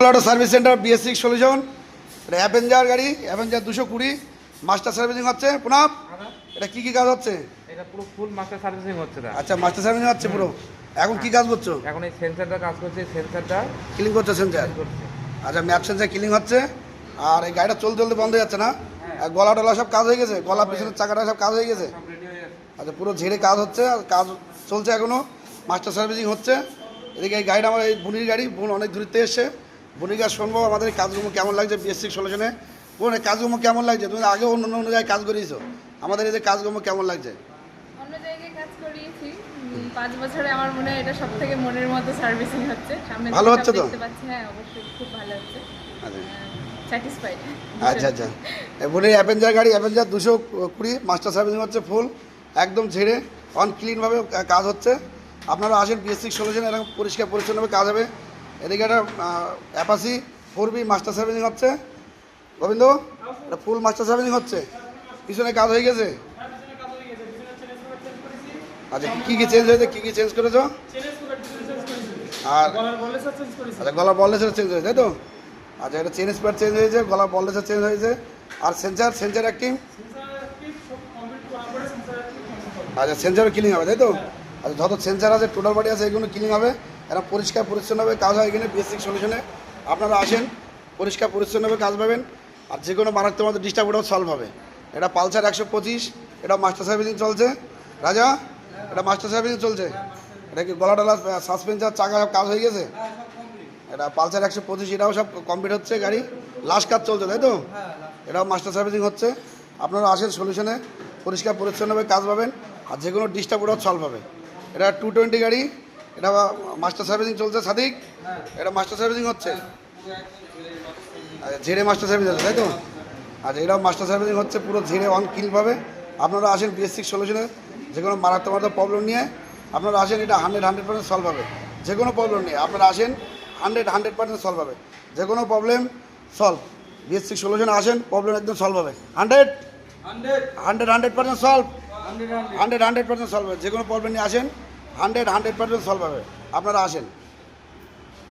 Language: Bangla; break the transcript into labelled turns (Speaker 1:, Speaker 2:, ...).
Speaker 1: Auto service centre BS6 solution. এটা অ্যাভেঞ্জার গাড়ি, অ্যাভেঞ্জার 220 মাস্টার সার্ভিসিং হচ্ছে। পুনঃ এটা কি কি কাজ হচ্ছে?
Speaker 2: এটা পুরো ফুল মাস্টার সার্ভিসিং হচ্ছে না।
Speaker 1: আচ্ছা, মাস্টার সার্ভিসিং হচ্ছে পুরো। এখন কি কাজ করছো?
Speaker 2: এখন এই সেন্সারটা কাজ করছে, সেন্সারটা
Speaker 1: ক্লিন করছো সেন্সার?
Speaker 2: করছে।
Speaker 1: আচ্ছা, ম্যাপ সেন্সার ক্লিন হচ্ছে। আর এই গাড়িটা চলতে চলতে বন্ধ হয়ে যাচ্ছে না? আর গলা টলা সব কাজ হয়ে গেছে? গলা পিছনের চাকাটা সব কাজ হয়ে গেছে?
Speaker 2: সব রেডি হয়ে গেছে।
Speaker 1: আচ্ছা, পুরো ঝেড়ে কাজ হচ্ছে আর কাজ চলছে এখনও, মাস্টার সার্ভিসিং হচ্ছে। এদিকে এই গাড়িটা আমার এই বুনির গাড়ি, বোন অনেক দূরত্বে এসছে। বুনির কাজ শুনবো আমাদের এই কাজগুলো কেমন লাগছে BS6 সলিউশনে। বোন এই কাজগুলো কেমন লাগছে? তুমি আগে অন্য অন্য জায়গায় কাজ করিয়েছো, আমাদের এই যে কাজগুলো কেমন লাগছে?
Speaker 3: অন্য জায়গায় কাজ করিয়েছি 5 বছরে, আমার মনে হয় এটা সব থেকে মনের মতো সার্ভিসিং হচ্ছে। সামনে
Speaker 1: ভালো হচ্ছে তো?
Speaker 3: দেখতে পাচ্ছি, হ্যাঁ অবশ্যই খুব ভালো হচ্ছে, স্যাটিসফাইড।
Speaker 1: আচ্ছা আচ্ছা, বোনের অ্যাভেঞ্জার গাড়ি, অ্যাভেঞ্জার 220 মাস্টার সার্ভিসিং হচ্ছে ফুল, একদম ঝেড়ে অন ক্লিনভাবে কাজ হচ্ছে। আপনারা আসেন BS6 সলিউশন, এরকম পরিষ্কার পরিচ্ছন্নভাবে কাজ হবে। এদিকে একটা অ্যাপাসি 4B মাস্টার সার্ভিসিং হচ্ছে। গোবিন্দ, এটা ফুল মাস্টার সার্ভিসিং হচ্ছে, পিছনে কাজ হয়ে গেছে? আচ্ছা, কী কী চেঞ্জ হয়েছে, কী কী চেঞ্জ করেছো? আর আচ্ছা, গলার বললেসের চেঞ্জ হয়েছে, তাই তো? আচ্ছা, এটা চেন স্পেয়ার চেঞ্জ হয়েছে, গলার বললেসের চেঞ্জ হয়েছে। আর সেন্সার অ্যাক্টিভ? আচ্ছা, সেন্সারও ক্লিন হবে, তাই তো? আচ্ছা, যত সেন্সার আছে, টোটাল বডি আছে, এগুলো ক্লিন হবে। এরা পরিষ্কার পরিচ্ছন্নভাবে কাজ হয় এখানে BS6 সলিউশনে। আপনারা আসেন, পরিষ্কার পরিচ্ছন্নভাবে কাজ পাবেন। আর যে কোনো মারাত্মক মতো ডিস্টার্ব ওটাও সলভ হবে। এটা পালসার 125, এটা মাস্টার সার্ভিসিং চলছে। রাজা, এটা মাস্টার সার্ভিসিং চলছে। এটা কি গলা টলা সাসপেন্সার চাকা সব কাজ হয়ে গেছে? এটা পালসার 125, এটাও সব কমপ্লিট হচ্ছে গাড়ি, লাস্ট কাজ চলছে, তাই তো? এটাও মাস্টার সার্ভিসিং হচ্ছে। আপনারা আসেন সলিউশনে, পরিষ্কার পরিচ্ছন্নভাবে কাজ পাবেন। আর যে কোনো ডিস্টার্ব ওটাও সলভ হবে। এটা 220 গাড়ি, এটা মাস্টার সার্ভিসিং চলছে। সাদিক, এটা মাস্টার সার্ভিসিং হচ্ছে। আচ্ছা, ঝেড়ে মাস্টার সার্ভিস আছে, তাই তো? আচ্ছা, এটাও মাস্টার সার্ভিসিং হচ্ছে পুরো ঝেড়ে অন ক্লিনভাবে। আপনারা আসেন BS6 সলিউশনে, যে কোনো মারাত্মক প্রবলেম নিয়ে আপনারা আসেন, এটা 100% সলভ হবে। যে কোনো প্রবলেম নিয়ে আপনারা আসেন, 100% সলভ হবে। যে কোনো প্রবলেম সলভ, BS6 সলিউশনে আসেন, প্রবলেম একদম সলভ হবে। 100% সলভ, 100% সলভ হবে। যে কোনো প্রবলেম নিয়ে আসেন, 100% সলভ হবে। আপনারা আসেন।